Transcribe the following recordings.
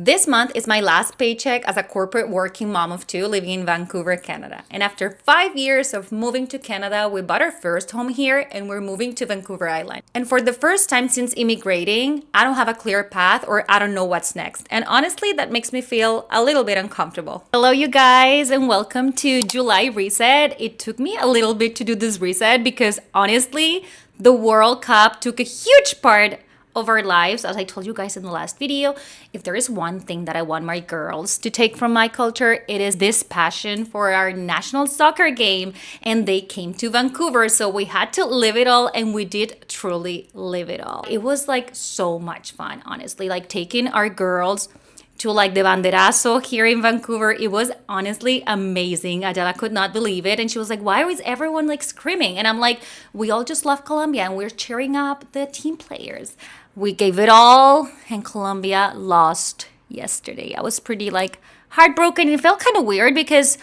This month is my last paycheck as a corporate working mom of two living in Vancouver, Canada. And after 5 years of moving to Canada, we bought our first home here and we're moving to Vancouver Island. And for the first time since immigrating, I don't have a clear path or I don't know what's next. And honestly, that makes me feel a little bit uncomfortable. Hello, you guys, and welcome to July Reset. It took me a little bit to do this reset because honestly, the World Cup took a huge part of our lives. As I told you guys in the last video, if there is one thing that I want my girls to take from my culture, it is this passion for our national soccer game. And they came to Vancouver, so we had to live it all, and we did truly live it all. It was like so much fun, honestly, like taking our girls to like the banderazo here in Vancouver. It was honestly amazing. Adela could not believe it. And she was like, why is everyone like screaming? And I'm like, we all just love Colombia and we're cheering up the team players. We gave it all and Colombia lost yesterday. I was pretty like heartbroken. It felt kind of weird because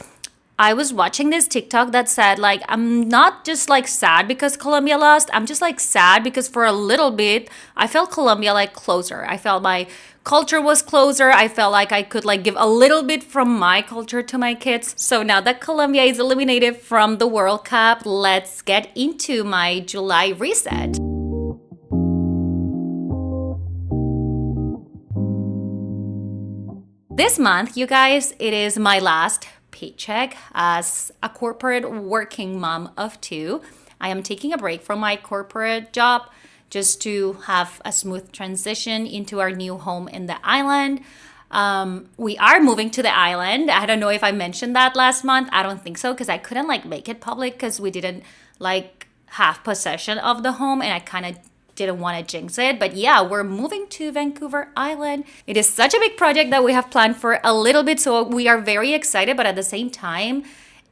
I was watching this TikTok that said like, I'm not just like sad because Colombia lost. I'm just like sad because for a little bit, I felt Colombia like closer. I felt my culture was closer. I felt like I could like give a little bit from my culture to my kids. So now that Colombia is eliminated from the World Cup, let's get into my July reset. This month, you guys, it is my last paycheck as a corporate working mom of two. I am taking a break from my corporate job just to have a smooth transition into our new home in the island. We are moving to the island. I don't know if I mentioned that last month. I don't think so because I couldn't like make it public because we didn't like have possession of the home and I kind of didn't want to jinx it. But yeah, we're moving to Vancouver Island. It is such a big project that we have planned for a little bit. So we are very excited, but at the same time,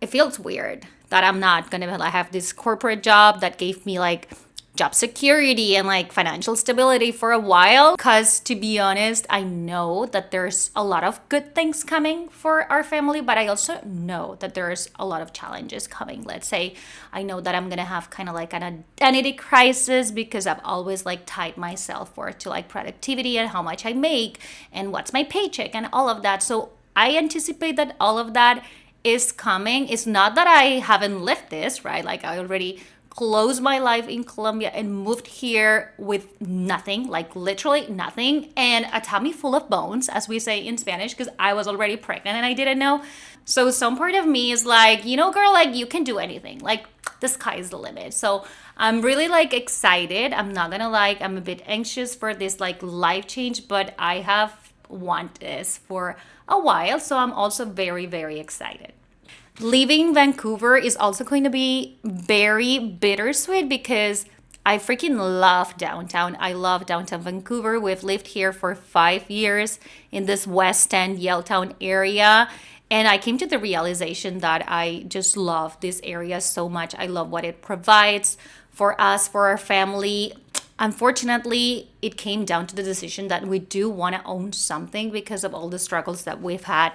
it feels weird that I'm not going to have this corporate job that gave me like job security and like financial stability for a while. Because to be honest, I know that there's a lot of good things coming for our family, but I also know that there's a lot of challenges coming. Let's say I know that I'm gonna have kind of like an identity crisis because I've always like tied my self-worth to like productivity and how much I make and what's my paycheck and all of that. So I anticipate that all of that is coming. It's not that I haven't lived this, right? Like I already closed my life in Colombia and moved here with nothing, like literally nothing, and a tummy full of bones, as we say in Spanish, because I was already pregnant and I didn't know. So some part of me is like, you know, girl, like you can do anything. Like the sky is the limit. So I'm really like excited. I'm not gonna lie, I'm a bit anxious for this like life change, but I have wanted this for a while. So I'm also very, very excited. Leaving Vancouver is also going to be very bittersweet because I freaking love downtown. I love downtown Vancouver. We've lived here for 5 years in this West End, Yaletown area. And I came to the realization that I just love this area so much. I love what it provides for us, for our family. Unfortunately, it came down to the decision that we do want to own something because of all the struggles that we've had.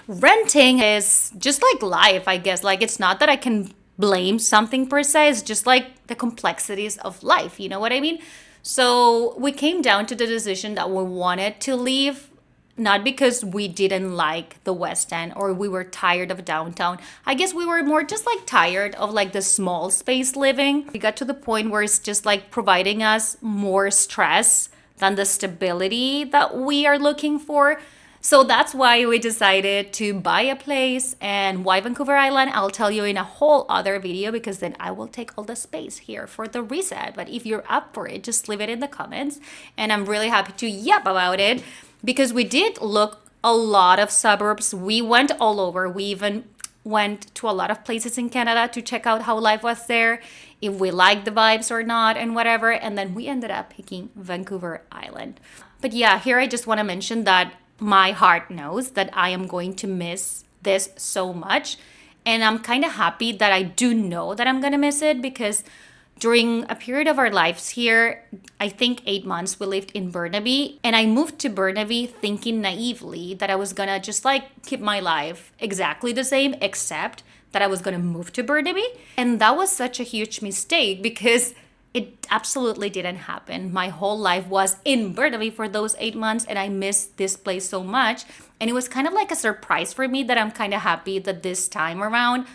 Renting is just like life, I guess. Like, it's not that I can blame something per se. It's just like the complexities of life. You know what I mean? So we came down to the decision that we wanted to leave, not because we didn't like the West End or we were tired of downtown. I guess we were more just like tired of like the small space living. We got to the point where it's just like providing us more stress than the stability that we are looking for. So that's why we decided to buy a place. And why Vancouver Island, I'll tell you in a whole other video because then I will take all the space here for the reset. But if you're up for it, just leave it in the comments. And I'm really happy to yap about it because we did look a lot of suburbs. We went all over. We even went to a lot of places in Canada to check out how life was there, if we liked the vibes or not and whatever. And then we ended up picking Vancouver Island. But yeah, here I just want to mention that my heart knows that I am going to miss this so much. And I'm kind of happy that I do know that I'm going to miss it because during a period of our lives here, I think 8 months, we lived in Burnaby. And I moved to Burnaby thinking naively that I was going to just like keep my life exactly the same, except that I was going to move to Burnaby. And that was such a huge mistake because It absolutely didn't happen. My whole life was in Burnaby for those 8 months, and I missed this place so much. And it was kind of like a surprise for me that I'm kind of happy that this time around,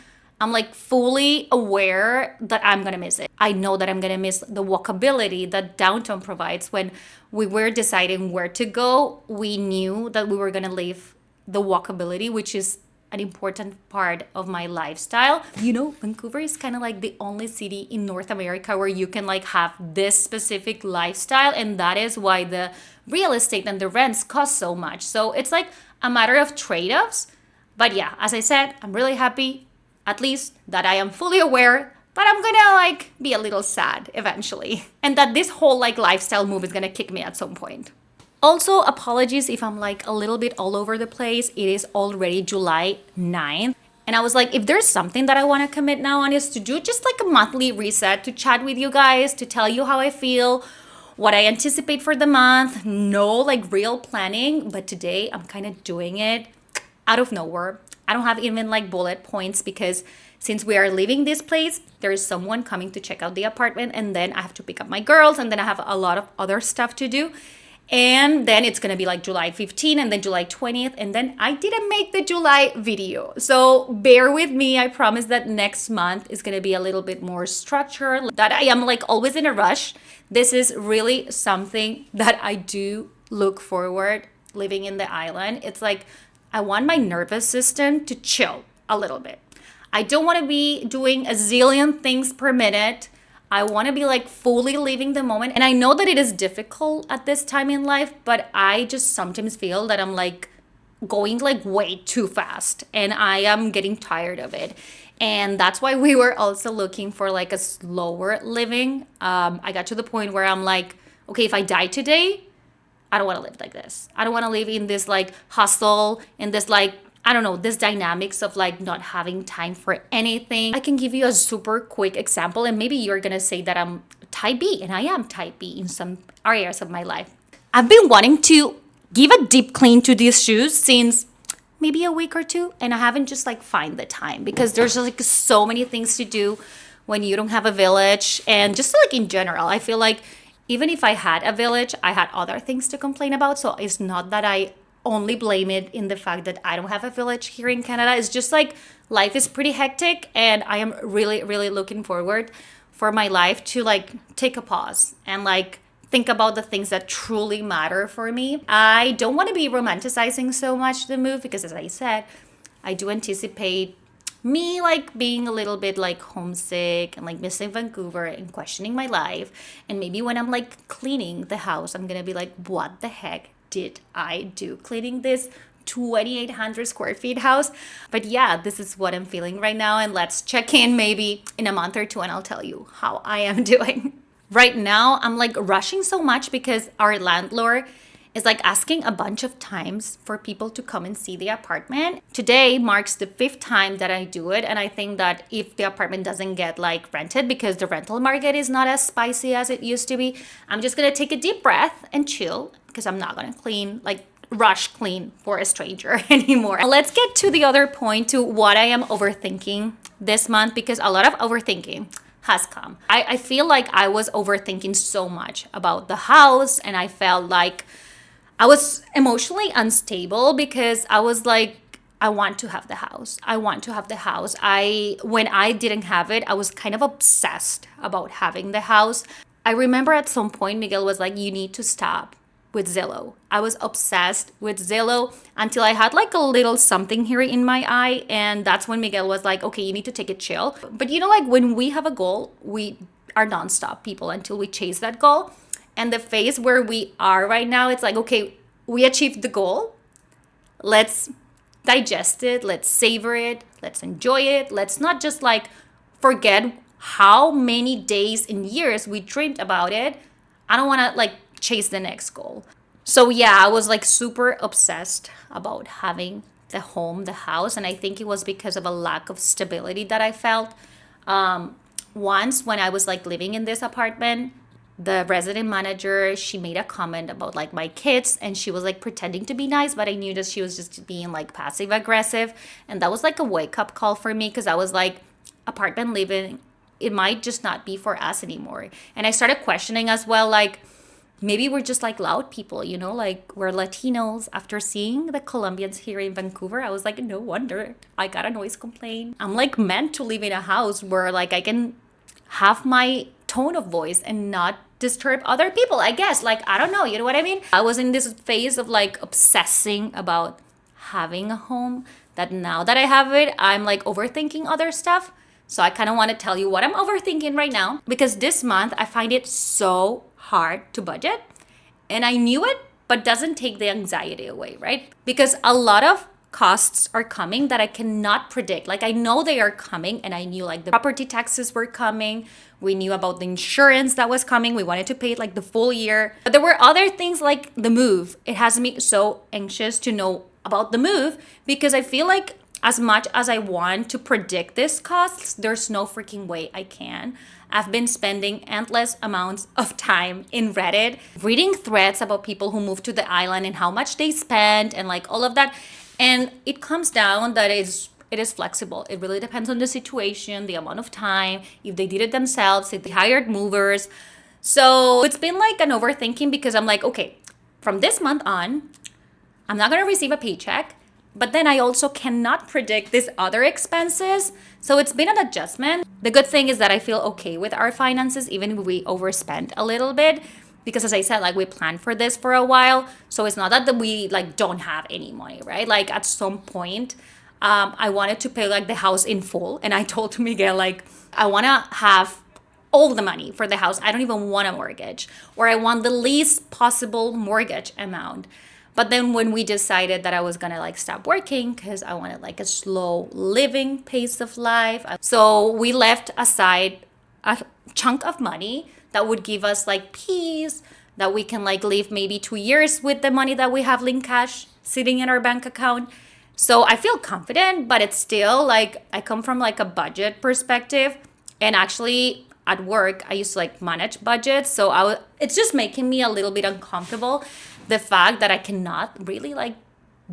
I'm like fully aware that I'm gonna miss it. I know that I'm gonna miss the walkability that downtown provides. When we were deciding where to go, we knew that we were gonna leave the walkability, which is an important part of my lifestyle. You know, Vancouver is kind of like the only city in North America where you can like have this specific lifestyle, and that is why the real estate and the rents cost so much. So it's like a matter of trade-offs. But yeah, as I said, I'm really happy at least that I am fully aware that I'm gonna like be a little sad eventually, and that this whole like lifestyle move is gonna kick me at some point. Also, apologies if I'm like a little bit all over the place. It is already July 9th. And I was like, if there's something that I want to commit now on is to do just like a monthly reset, to chat with you guys, to tell you how I feel, what I anticipate for the month. No like real planning, but today I'm kind of doing it out of nowhere. I don't have even like bullet points because since we are leaving this place, there is someone coming to check out the apartment, and then I have to pick up my girls, and then I have a lot of other stuff to do. And then it's gonna be like July 15th and then July 20th. And then I didn't make the July video. So bear with me. I promise that next month is gonna be a little bit more structured, that I am like always in a rush. This is really something that I do look forward living in the island. It's like I want my nervous system to chill a little bit. I don't wanna be doing a zillion things per minute. I want to be like fully living the moment. And I know that it is difficult at this time in life, but I just sometimes feel that I'm like going like way too fast, and I am getting tired of it. And that's why we were also looking for like a slower living. I got to the point where I'm like, okay, if I die today, I don't want to live like this. I don't want to live in this like hustle, in this like, I don't know, this dynamics of like not having time for anything. I can give you a super quick example, and maybe you're gonna say that I'm type B, and I am type B in some areas of my life. I've been wanting to give a deep clean to these shoes since maybe a week or two, and I haven't just like find the time because there's like so many things to do when you don't have a village. And just like in general, I feel like even if I had a village, I had other things to complain about. So it's not that I only blame it in the fact that I don't have a village here in Canada. It's just like life is pretty hectic, and I am really, really looking forward for my life to like take a pause and like think about the things that truly matter for me. I don't want to be romanticizing so much the move because, as I said, I do anticipate me like being a little bit like homesick and like missing Vancouver and questioning my life. And maybe when I'm like cleaning the house, I'm gonna be like, what the heck did I do cleaning this 2,800 square feet house? But yeah, this is what I'm feeling right now. And let's check in maybe in a month or two, and I'll tell you how I am doing. Right now, I'm like rushing so much because our landlord is like asking a bunch of times for people to come and see the apartment. Today marks the 5th time that I do it. And I think that if the apartment doesn't get like rented because the rental market is not as spicy as it used to be, I'm just gonna take a deep breath and chill, because I'm not gonna rush clean for a stranger anymore. Let's get to the other point, to what I am overthinking this month, because a lot of overthinking has come. I feel like I was overthinking so much about the house, and I felt like I was emotionally unstable because I was like, I want to have the house. I want to have the house. When I didn't have it, I was kind of obsessed about having the house. I remember at some point Miguel was like, you need to stop with Zillow. I was obsessed with Zillow until I had like a little something here in my eye. And that's when Miguel was like, okay, you need to take it chill. But you know, like when we have a goal, we are nonstop people until we chase that goal. And the phase where we are right now, it's like, okay, we achieved the goal. Let's digest it. Let's savor it. Let's enjoy it. Let's not just like forget how many days and years we dreamed about it. I don't want to like chase the next goal. So yeah, I was like super obsessed about having the home, the house. And I think it was because of a lack of stability that I felt. Once when I was like living in this apartment, the resident manager, she made a comment about like my kids, and she was like pretending to be nice, but I knew that she was just being like passive aggressive. And that was like a wake up call for me, because I was like, apartment living it might just not be for us anymore. And I started questioning as well, like, maybe we're just like loud people, like we're Latinos. After seeing the Colombians here in Vancouver, I was like, no wonder I got a noise complaint. I'm like meant to live in a house where like I can have my tone of voice and not disturb other people, I guess. Like, I don't know, you know what I mean? I was in this phase of like obsessing about having a home, that now that I have it, I'm like overthinking other stuff. So I kind of want to tell you what I'm overthinking right now, because this month I find it so hard to budget. And I knew it, but doesn't take the anxiety away, right? Because a lot of costs are coming that I cannot predict. Like, I know they are coming, and I knew like the property taxes were coming. We knew about the insurance that was coming. We wanted to pay it like the full year. But there were other things like the move. It has me so anxious to know about the move, because I feel like as much as I want to predict these costs, there's no freaking way I can. I've been spending endless amounts of time in Reddit, reading threads about people who moved to the island and how much they spent and like all of that. And it comes down that it is flexible. It really depends on the situation, the amount of time, if they did it themselves, if they hired movers. So it's been like an overthinking, because I'm like, okay, from this month on, I'm not gonna receive a paycheck. But then I also cannot predict these other expenses. So it's been an adjustment. The good thing is that I feel okay with our finances, even if we overspend a little bit. Because as I said, like, we planned for this for a while. So it's not that we like don't have any money, right? Like, at some point, I wanted to pay like the house in full. And I told Miguel, like, I wanna have all the money for the house. I don't even want a mortgage, or I want the least possible mortgage amount. But then when we decided that I was gonna like stop working, because I wanted like a slow living pace of life, so we left aside a chunk of money that would give us like peace, that we can like live maybe 2 years with the money that we have in cash sitting in our bank account. So I feel confident, but it's still like, I come from like a budget perspective, and actually at work I used to like manage budgets, so it's just making me a little bit uncomfortable, the fact that I cannot really like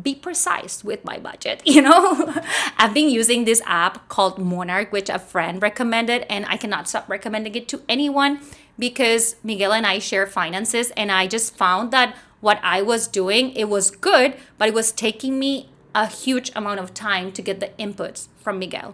be precise with my budget, I've been using this app called Monarch, which a friend recommended, and I cannot stop recommending it to anyone, because Miguel and I share finances, and I just found that what I was doing, it was good, but it was taking me a huge amount of time to get the inputs from Miguel.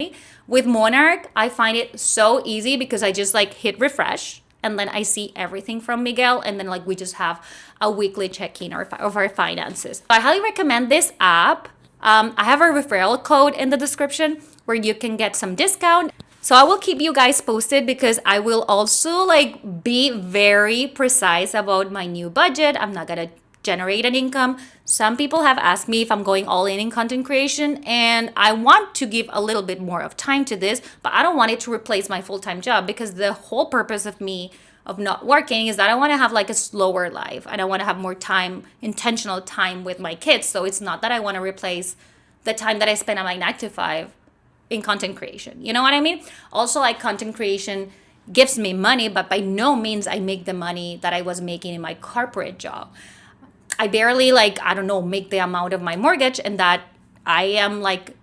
With Monarch, I find it so easy, because I just like hit refresh, and then I see everything from Miguel, and then like we just have a weekly check-in of our finances. So I highly recommend this app. I have a referral code in the description where you can get some discount. So I will keep you guys posted, because I will also like be very precise about my new budget. I'm not gonna generate an income. Some people have asked me if I'm going all in content creation, and I want to give a little bit more of time to this, but I don't want it to replace my full-time job, because the whole purpose of me of not working is that I want to have like a slower life, and I want to have more time, intentional time with my kids. So it's not that I want to replace the time that I spend on my 9 to 5 in content creation. You know what I mean? Also, like, content creation gives me money, but by no means I make the money that I was making in my corporate job. I barely make the amount of my mortgage, and that I am like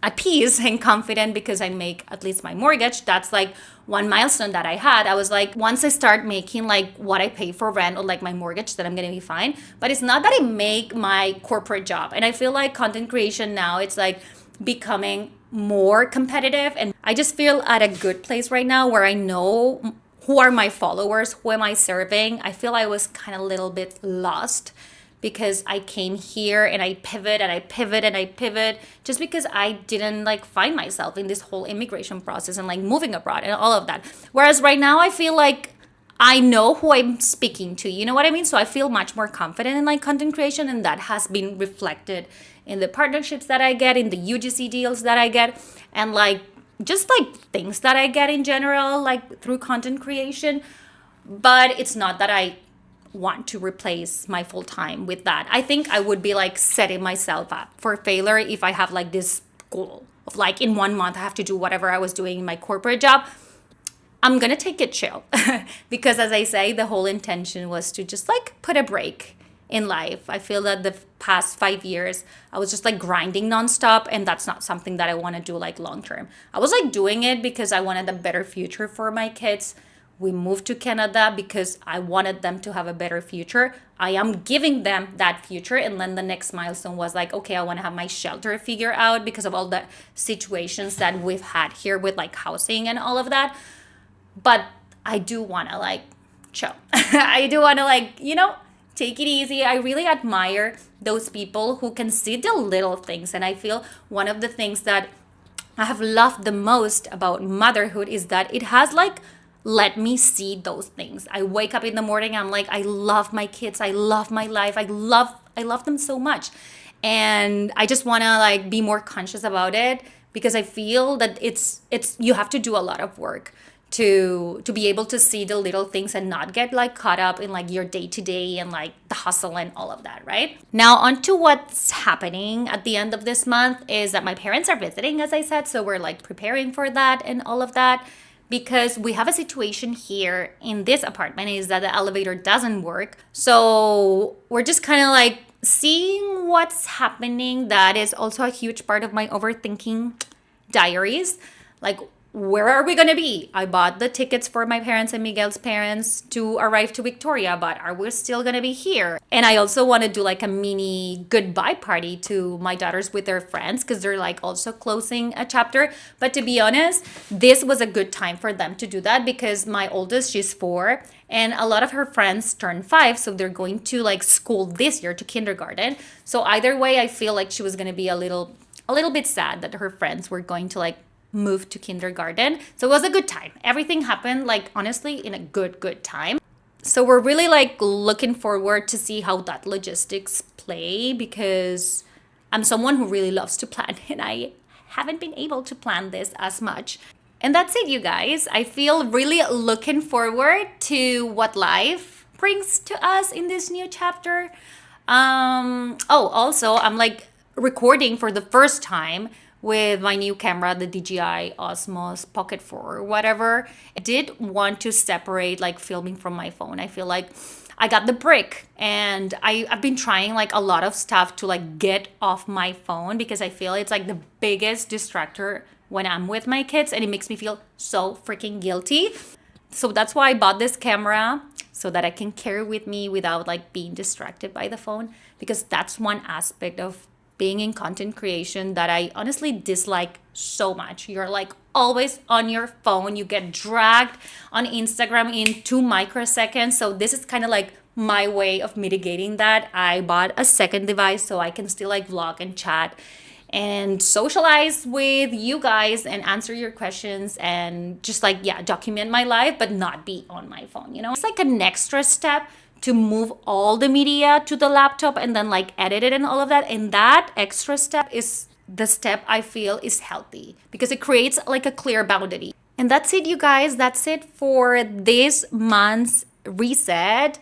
at peace and confident because I make at least my mortgage. That's like one milestone that I had. I was like, once I start making like what I pay for rent or like my mortgage, then I'm gonna be fine. But it's not that I make my corporate job. And I feel like content creation now, it's like becoming more competitive, and I just feel at a good place right now where I know who are my followers, who am I serving. I feel I was kind of a little bit lost because I came here and I pivot and I pivot and I pivot just because I didn't like find myself in this whole immigration process and like moving abroad and all of that. Whereas right now I feel like I know who I'm speaking to, you know what I mean? So I feel much more confident in like content creation, and that has been reflected in the partnerships that I get, in the UGC deals that I get, and like just like things that I get in general, like through content creation. But it's not that I want to replace my full time with that. I think I would be like setting myself up for failure if I have like this goal of like in 1 month I have to do whatever I was doing in my corporate job. I'm gonna take it chill because, as I say, the whole intention was to just like put a break in life. I feel that the past 5 years, I was just like grinding nonstop, and that's not something that I want to do like long term. I was like doing it because I wanted a better future for my kids. We moved to Canada because I wanted them to have a better future. I am giving them that future. And then the next milestone was like, okay, I want to have my shelter figured out because of all the situations that we've had here with like housing and all of that. But I do want to like chill. I do want to like, take it easy. I really admire those people who can see the little things. And I feel one of the things that I have loved the most about motherhood is that it has like let me see those things. I wake up in the morning, I'm like, I love my kids, I love my life, I love them so much. And I just want to like be more conscious about it because I feel that it's you have to do a lot of work to be able to see the little things and not get like caught up in like your day to day and like the hustle and all of that, right? Now on to what's happening at the end of this month is that my parents are visiting, as I said, so we're like preparing for that and all of that, because we have a situation here in this apartment is that the elevator doesn't work. So we're just kind of like seeing what's happening. That is also a huge part of my overthinking diaries. Like, where are we going to be? I bought the tickets for my parents and Miguel's parents to arrive to Victoria, but are we still going to be here? And I also want to do like a mini goodbye party to my daughters with their friends because they're like also closing a chapter. But to be honest, this was a good time for them to do that because my oldest, she's 4, and a lot of her friends turn 5, so they're going to like school this year to kindergarten. So either way, I feel like she was going to be a little bit sad that her friends were going to like moved to kindergarten. So it was a good time. Everything happened like honestly in a good time. So we're really like looking forward to see how that logistics play because I'm someone who really loves to plan and I haven't been able to plan this as much. And that's it, you guys. I feel really looking forward to what life brings to us in this new chapter. Also I'm like recording for the first time with my new camera, the DJI Osmos Pocket 4 or whatever. I did want to separate like filming from my phone. I feel like I got the brick and I've been trying like a lot of stuff to like get off my phone because I feel it's like the biggest distractor when I'm with my kids and it makes me feel so freaking guilty. So that's why I bought this camera so that I can carry with me without like being distracted by the phone, because that's one aspect of being in content creation that I honestly dislike so much. You're like always on your phone. You get dragged on Instagram in 2 microseconds. So this is kind of like my way of mitigating that. I bought a second device so I can still like vlog and chat and socialize with you guys and answer your questions and just like, yeah, document my life, but not be on my phone, It's like an extra step to move all the media to the laptop and then like edit it and all of that. And that extra step is the step I feel is healthy because it creates like a clear boundary. And that's it, you guys. That's it for this month's reset.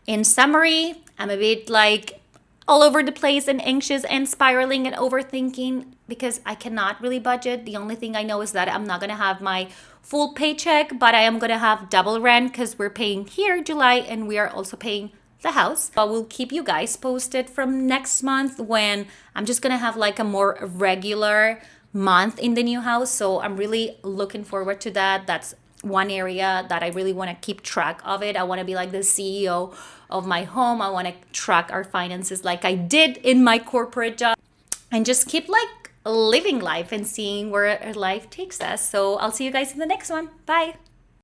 In summary, I'm a bit like all over the place and anxious and spiraling and overthinking because I cannot really budget. The only thing I know is that I'm not going to have my full paycheck, but I am going to have double rent because we're paying here July and we are also paying the house. But we'll keep you guys posted from next month when I'm just going to have like a more regular month in the new house. So I'm really looking forward to that. That's one area that I really want to keep track of it. I want to be like the CEO of my home. I want to track our finances like I did in my corporate job and just keep like living life and seeing where life takes us. So I'll see you guys in the next one. Bye.